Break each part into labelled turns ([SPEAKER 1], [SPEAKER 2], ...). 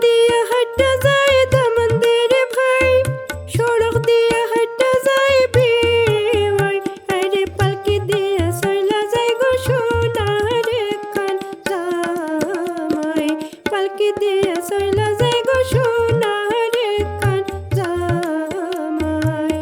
[SPEAKER 1] দিয়া হাঁটা যায় দামন্দের ভাই, সড়ক দিয়া হাঁটা যায় বিওয়াই, আরে পালকি দিয়া চইলা যায় গো সোনার খান জামাই, পালকি দিয়া চইলা যায় গো সোনার খান জামাই।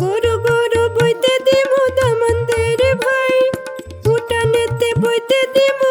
[SPEAKER 1] গরু গরু বইতে দিমু দামন্দের ভাই, উঠানেতে বইতে দিমু